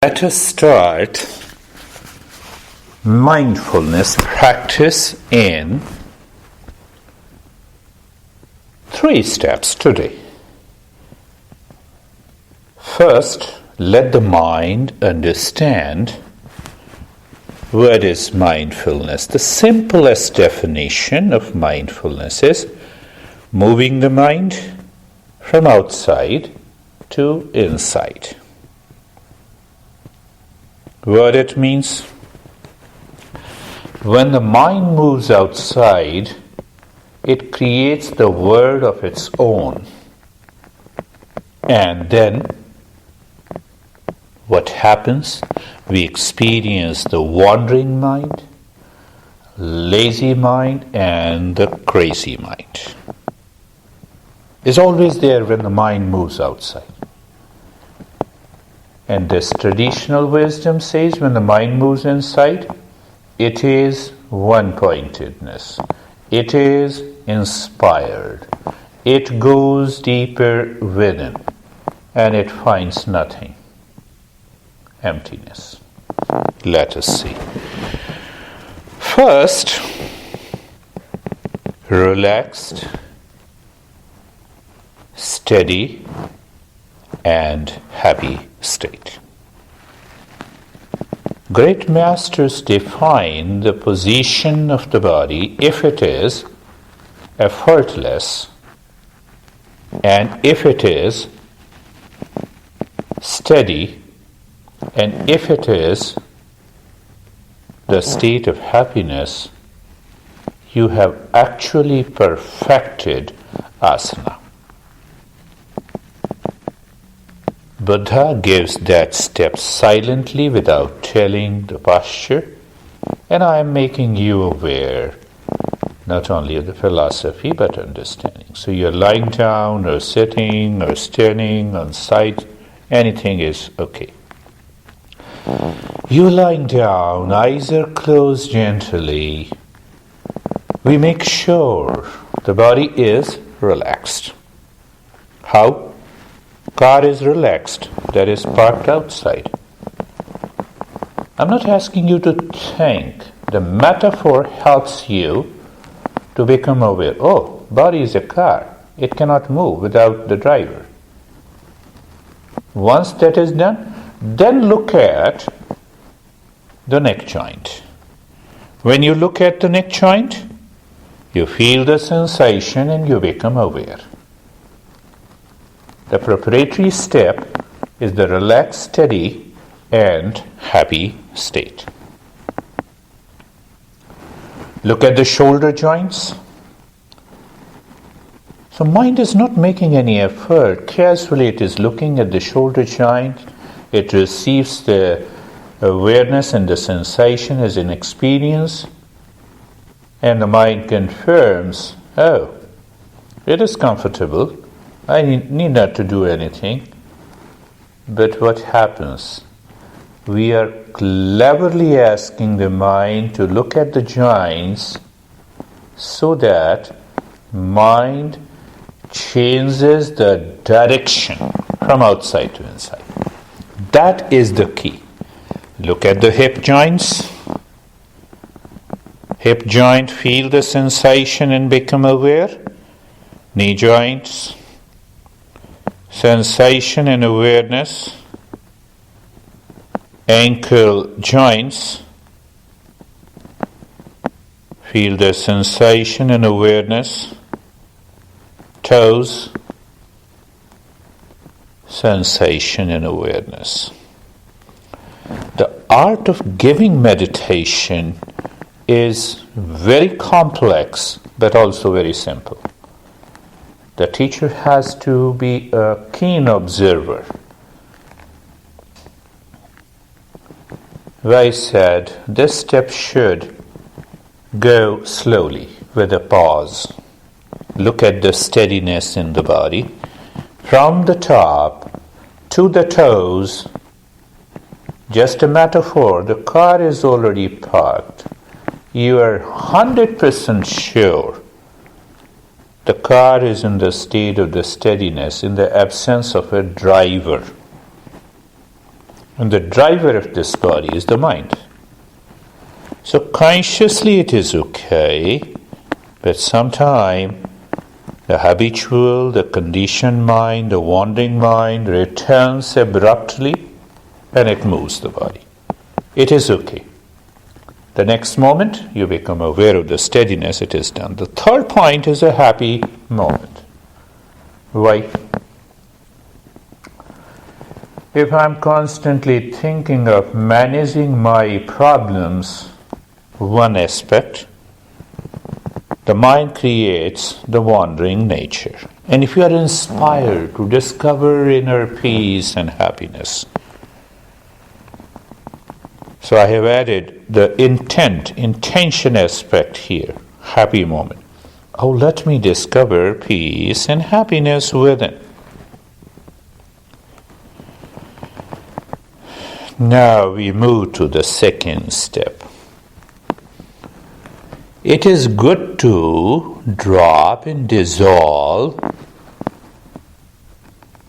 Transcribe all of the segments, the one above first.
Let us start mindfulness practice in 3 steps today. First, let the mind understand what is mindfulness. The simplest definition of mindfulness is moving the mind from outside to inside. What it means? When the mind moves outside, it creates the world of its own. And then, what happens? We experience the wandering mind, lazy mind, and the crazy mind. It's always there when the mind moves outside. And this traditional wisdom says when the mind moves inside, it is one-pointedness. It is inspired. It goes deeper within and it finds nothing. Emptiness. Let us see. First, relaxed, steady, and happy state. Great masters define the position of the body if it is effortless and if it is steady and if it is the state of happiness, you have actually perfected asana. Buddha gives that step silently without telling the posture, and I am making you aware not only of the philosophy but understanding. So you're lying down or sitting or standing on side, anything is okay. You're lying down, eyes are closed gently. We make sure the body is relaxed. How? Car is relaxed, that is parked outside. I'm not asking you to think. The metaphor helps you to become aware. Oh, body is a car. It cannot move without the driver. Once that is done, then look at the neck joint. When you look at the neck joint, you feel the sensation and you become aware. The preparatory step is the relaxed, steady, and happy state. Look at the shoulder joints. So mind is not making any effort. Casually it is looking at the shoulder joint. It receives the awareness and the sensation as an experience. And the mind confirms, oh, it is comfortable. I need not to do anything. But what happens? We are cleverly asking the mind to look at the joints so that mind changes the direction from outside to inside. That is the key. Look at the hip joints. Hip joint, feel the sensation and become aware. Knee joints. Sensation and awareness, ankle joints, feel the sensation and awareness, toes, sensation and awareness. The art of giving meditation is very complex but also very simple. The teacher has to be a keen observer. I said this step should go slowly with a pause. Look at the steadiness in the body. From the top to the toes, just a metaphor, the car is already parked. You are 100% sure the car is in the state of the steadiness, in the absence of a driver. And the driver of this body is the mind. So consciously it is okay, but sometimes the habitual, the conditioned mind, the wandering mind returns abruptly and it moves the body. It is okay. The next moment you become aware of the steadiness, it is done. The third point is a happy moment. Why? If I'm constantly thinking of managing my problems, one aspect, the mind creates the wandering nature. And if you are inspired to discover inner peace and happiness, so I have added the intention aspect here, happy moment. Oh, let me discover peace and happiness within. Now we move to the second step. It is good to drop and dissolve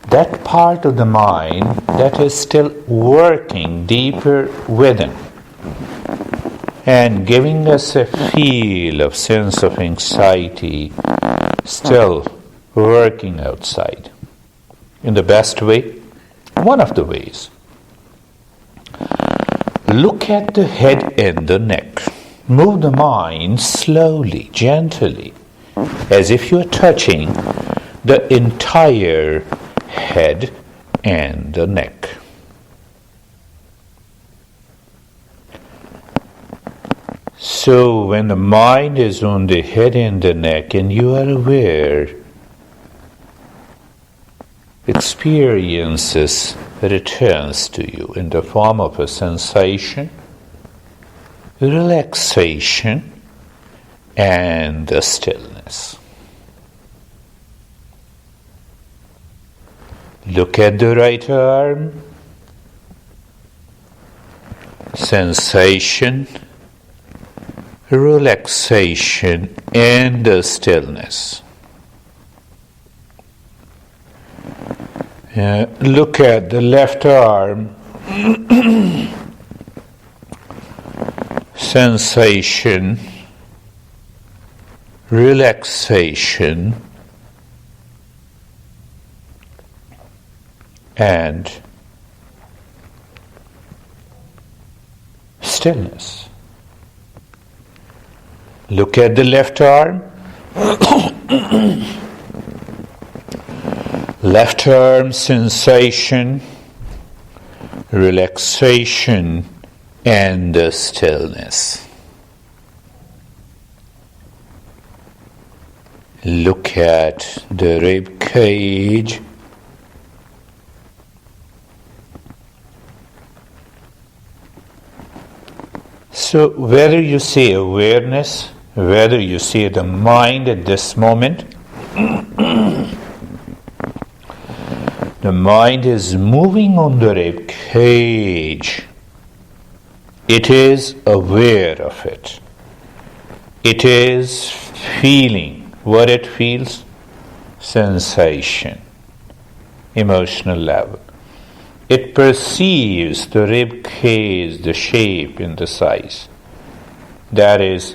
that part of the mind that is still working deeper within and giving us a sense of anxiety, still working outside. In the best way, one of the ways. Look at the head and the neck. Move the mind slowly, gently, as if you are touching the entire head and the neck. So when the mind is on the head and the neck and you are aware, experiences returns to you in the form of a sensation, relaxation, and the stillness. Look at the right arm, sensation, relaxation, and the stillness. Look at the left arm, sensation, relaxation, and stillness. Look at the left arm. Left arm sensation, relaxation, and the stillness. Look at the rib cage. So whether you see awareness, whether you see the mind at this moment, the mind is moving on the rib cage. It is aware of it. It is feeling what it feels, sensation, emotional level. It perceives the rib cage, the shape and the size. That is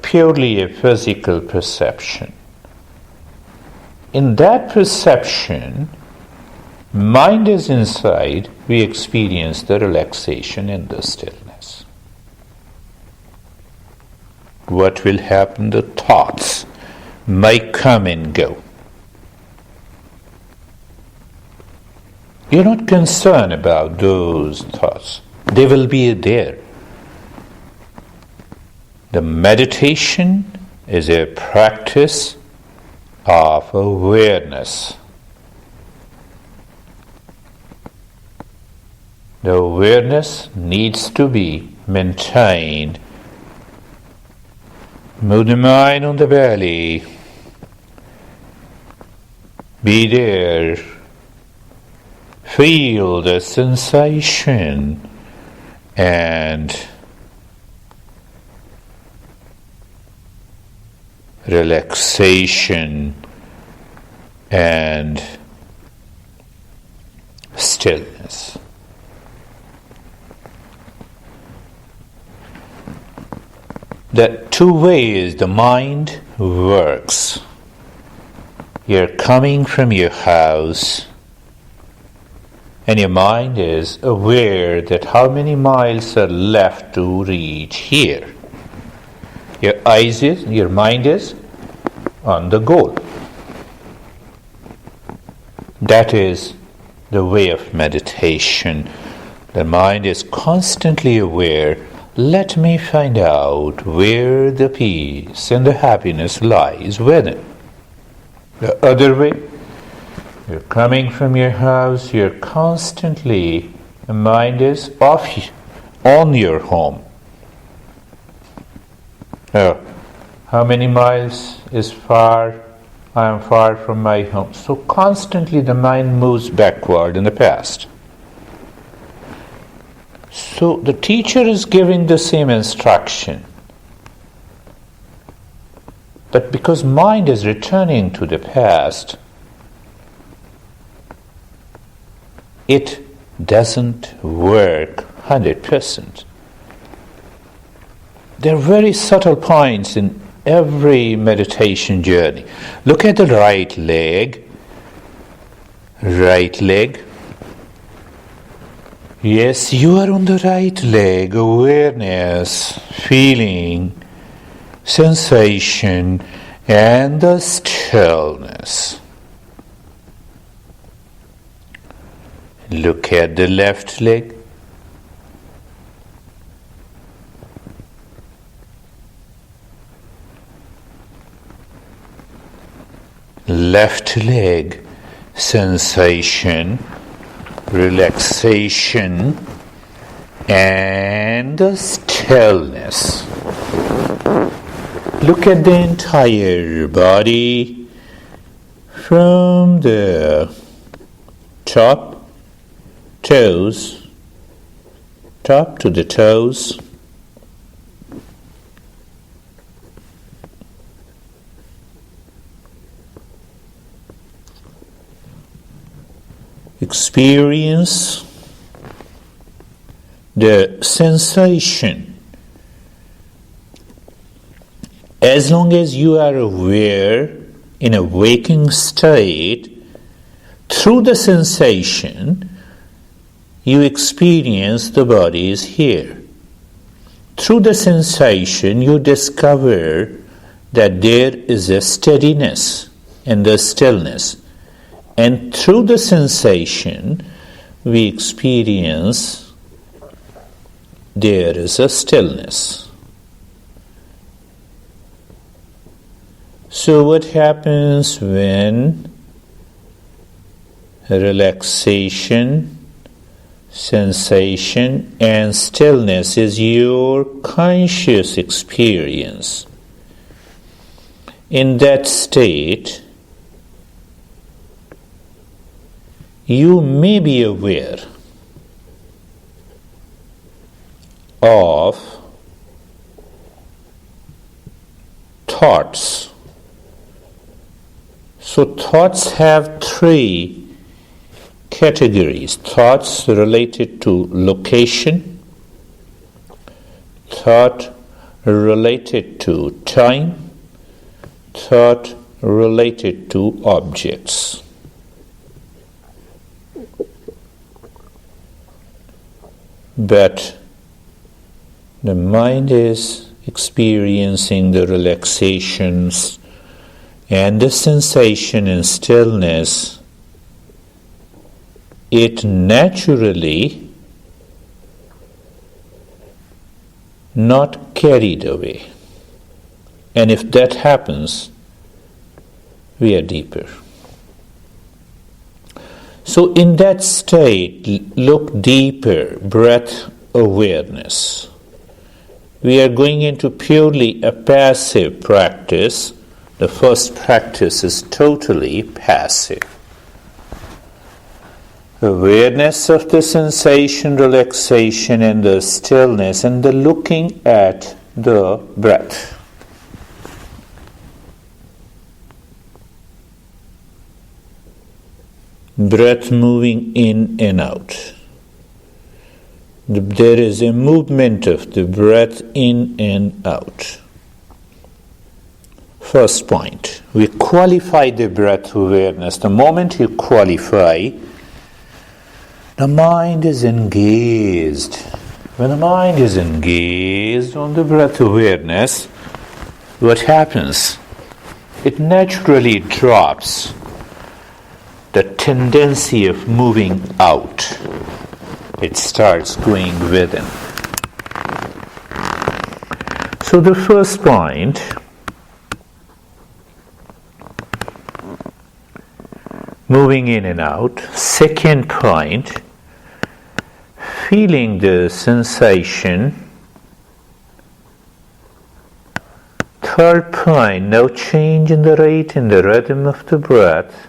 purely a physical perception. In that perception, mind is inside, we experience the relaxation and the stillness. What will happen? The thoughts might come and go. You're not concerned about those thoughts. They will be there. The meditation is a practice of awareness. The awareness needs to be maintained. Move the mind on the belly. Be there. Feel the sensation and relaxation and stillness. The two ways the mind works. You're coming from your house, and your mind is aware that how many miles are left to reach here. Your mind is on the goal. That is the way of meditation. The mind is constantly aware. Let me find out where the peace and the happiness lies within. The other way, you're coming from your house, you're constantly, the mind is on your home. How many miles is far? I am far from my home. So constantly the mind moves backward in the past. So the teacher is giving the same instruction. But because mind is returning to the past, it doesn't work 100%. There are very subtle points in every meditation journey. Look at the right leg. Right leg. Yes, you are on the right leg. Awareness, feeling, sensation, and the stillness. Look at the left leg. Left leg, sensation, relaxation, and the stillness. Look at the entire body from the top to the toes. Experience the sensation. As long as you are aware in a waking state, through the sensation, you experience the body is here. Through the sensation, you discover that there is a steadiness and the stillness. And through the sensation, we experience there is a stillness. So what happens when relaxation, sensation, and stillness is your conscious experience? In that state, you may be aware of thoughts. So thoughts have three categories. Thoughts related to location, thought related to time, thought related to objects. But the mind is experiencing the relaxations and the sensation and stillness. It naturally not carried away. And if that happens, we are deeper. So in that state, look deeper, breath awareness. We are going into purely a passive practice. The first practice is totally passive. Awareness of the sensation, relaxation, and the stillness, and the looking at the breath. Breath moving in and out. There is a movement of the breath in and out. First point, we qualify the breath awareness. The moment you qualify, the mind is engaged. When the mind is engaged on the breath awareness, what happens? It naturally drops the tendency of moving out. It starts going within. So the first point, moving in and out. Second point, feeling the sensation. Third point, no change in the rate and the rhythm of the breath.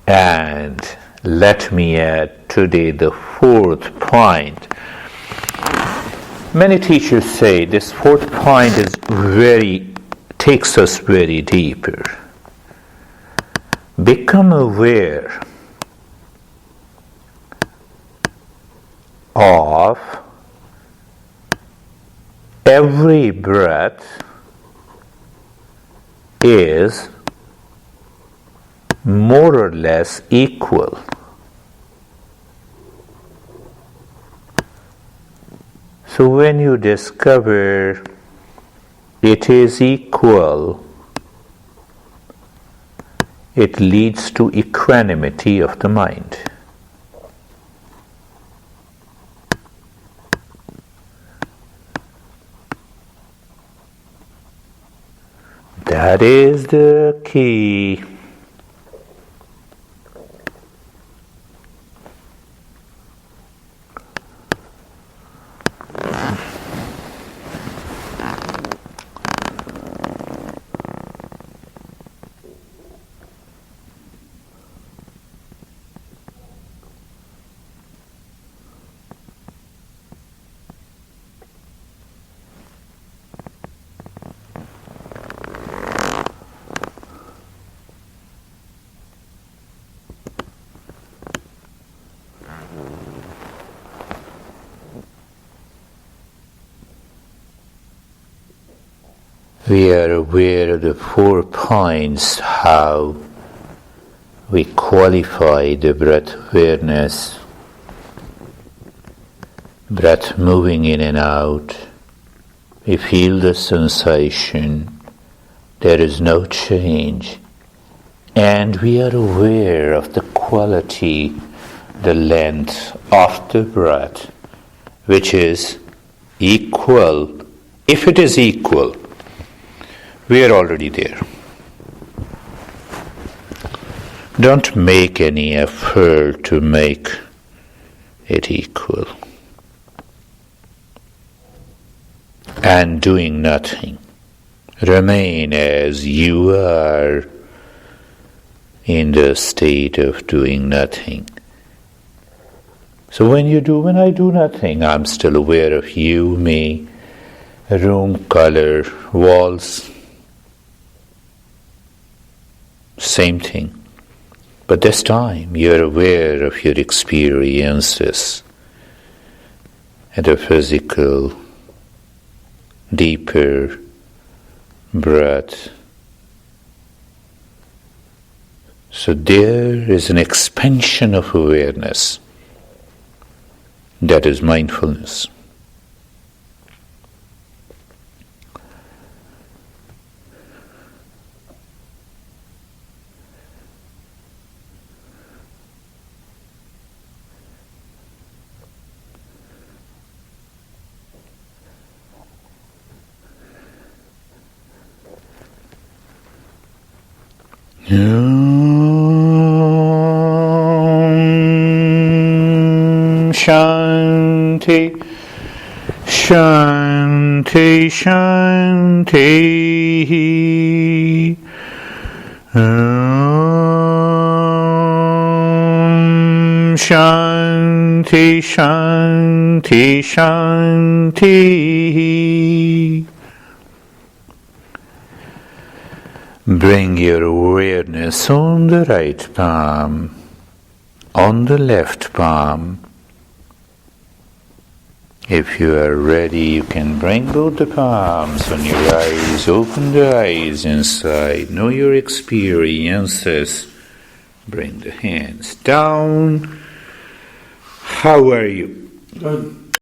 And let me add today the fourth point. Many teachers say this fourth point takes us very deeper. Become aware of every breath is more or less equal. So when you discover it is equal, it leads to equanimity of the mind. That is the key. We are aware of the 4 points, how we qualify the breath awareness, breath moving in and out. We feel the sensation, there is no change, and we are aware of the quality, the length of the breath, which is equal. If it is equal, we are already there. Don't make any effort to make it equal. And doing nothing. Remain as you are in the state of doing nothing. So when I do nothing, I'm still aware of you, me, room, color, walls. Same thing. But this time you're aware of your experiences at a physical, deeper breath. So there is an expansion of awareness. That is mindfulness. Shanti, Shanti, Shanti. Shanti, Shanti, Shanti. Bring your awareness on the right palm, on the left palm. If you are ready, you can bring both the palms on your eyes, open the eyes inside, know your experiences. Bring the hands down. How are you? Good.